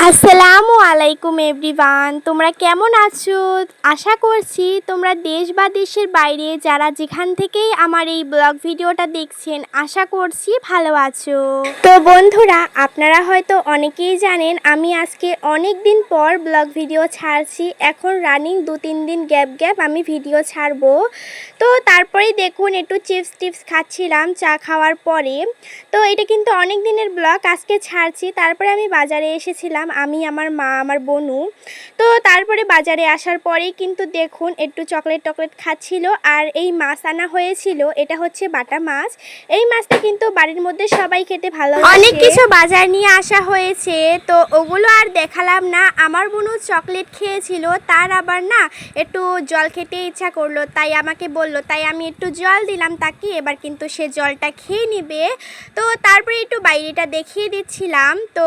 আসসালামু আলাইকুম এভরিওয়ান, তোমরা কেমন আছো? আশা করছি তোমরা দেশ বা দেশের বাইরে যারা যেখান থেকেই আমার এই ব্লগ ভিডিওটা দেখছেন আশা করছি ভালো আছো। তো বন্ধুরা, আপনারা হয়তো অনেকেই জানেন আমি আজকে অনেক দিন পর ব্লগ ভিডিও ছাড়ছি। এখন রানিং 2-3 দিন গ্যাপ আমি ভিডিও ছাড়বো। তো তারপরেই দেখুন একটু চিপস খাচ্ছিলাম চা খাওয়ার পরে। তো এটা কিন্তু অনেক দিনের ব্লগ, আজকে ছাড়ছি। তারপরে আমি বাজারে এসেছিলাম, আমি, আমার মা, আমার বোনু। তো তারপরে বাজারে আসার পরেই কিন্তু দেখুন একটু চকলেট খাচ্ছিল। আর এই মাছ আনা হয়েছিল, এটা হচ্ছে বাটা মাছ। এই মাছটা কিন্তু বাড়ির মধ্যে সবাই খেতে ভালোবাসে। অনেক কিছু বাজার নিয়ে আসা হয়েছে, তো ওগুলো আর দেখালাম না। আমার বোনু চকলেট খেয়েছিল, তার আবার না একটু জল খেতে ইচ্ছা করলো, তাই আমাকে বলল, তাই আমি একটু জল দিলাম তাকে। এবার কিন্তু সে জলটা খেয়ে নেবে। তো তারপরে একটু বাইরেটা দেখিয়ে দিচ্ছিলাম। তো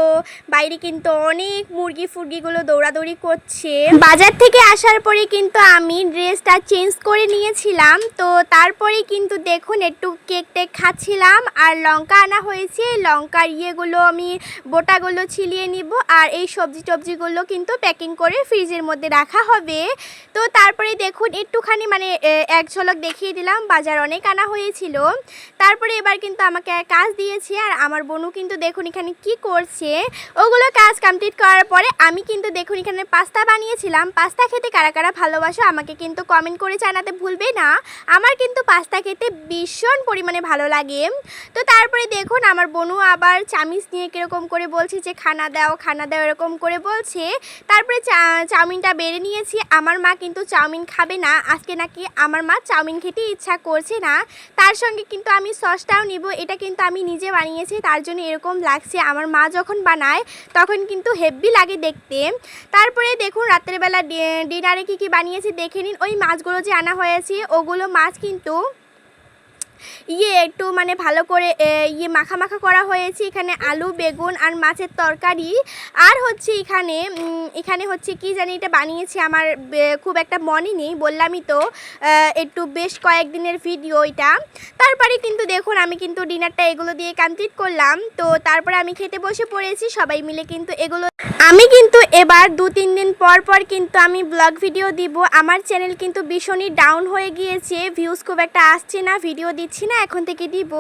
বাইরে কিন্তু অনেক মুরগিগুলো দৌড়াদৌড়ি করছে। বাজার থেকে আসার পরে কিন্তু আমি ড্রেসটা চেঞ্জ করে নিয়েছিলাম। তো তারপরে কিন্তু দেখুন একটু কেক খাচ্ছিলাম। আর লঙ্কা আনা হয়েছে, লঙ্কার ইয়েগুলো আমি বোটাগুলো ছিলিয়ে নিব। আর এই সবজিগুলো কিন্তু প্যাকিং করে ফ্রিজের মধ্যে রাখা হবে। তো তারপরে দেখুন একটুখানি এক ঝলক দেখিয়ে দিলাম, বাজার অনেক আনা হয়েছিল। তারপরে এবার কিন্তু আমাকে কাজ দিয়েছে। আর আমার বোনও কিন্তু দেখুন এখানে কি করছে। ওগুলো কাজ কমপ্লিট করার পরে আমি কিন্তু দেখুন এখানে পাস্তা বানিয়েছিলাম। পাস্তা খেতে কারা কারা ভালোবাসো আমাকে কিন্তু কমেন্ট করে জানাতে ভুলবে না। আমার কিন্তু পাস্তা খেতে ভীষণ পরিমাণে ভালো লাগে। তো তারপরে দেখুন আমার বোনও আবার চামিচ নিয়ে কীরকম করে বলছে যে খানা দাও এরকম করে বলছে। তারপরে চাউমিনটা বেড়ে নিয়েছি। আমার মা কিন্তু চাউমিন খাবে না, আজকে নাকি আমার মা চাউমিন খেতে ইচ্ছা করছে না। তার সঙ্গে কিন্তু আমি সসটাও নিব। এটা কিন্তু আমি নিজে বানিয়েছি, তার জন্য এরকম লাগছে। আমার মা যখন বানায় তখন কিন্তু হেভি লাগে দেখতে। তারপরে দেখুন রাত্রেবেলা ডিনারে কি বানিয়েছি দেখে নিন। ওই মাছগুলো যে আনা হয়েছে ওগুলো মাছ কিন্তু একটু ভালো করে মাখা করা হয়েছে। এখানে আলু, বেগুন আর মাছের তরকারি। আর হচ্ছে এখানে হচ্ছে কি জানি এটা বানিয়েছি, আমার খুব একটা মনে নেই, বললামই তো একটু বেশ কয়েকদিনের ভিডিও এটা। তারপরে কিন্তু দেখুন আমি কিন্তু ডিনারটা এগুলো দিয়ে কমপ্লিট করলাম। তো তারপরে আমি খেতে বসে পড়েছি, সবাই মিলে কিন্তু এগুলো। আমি কিন্তু এবার 2-3 দিন পর কিন্তু আমি ব্লগ ভিডিও দিব। আমার চ্যানেল কিন্তু ভীষণই ডাউন হয়ে গিয়েছে, ভিউজ খুব একটা আসছে না, ভিডিও দিচ্ছি না, এখন থেকে দিব।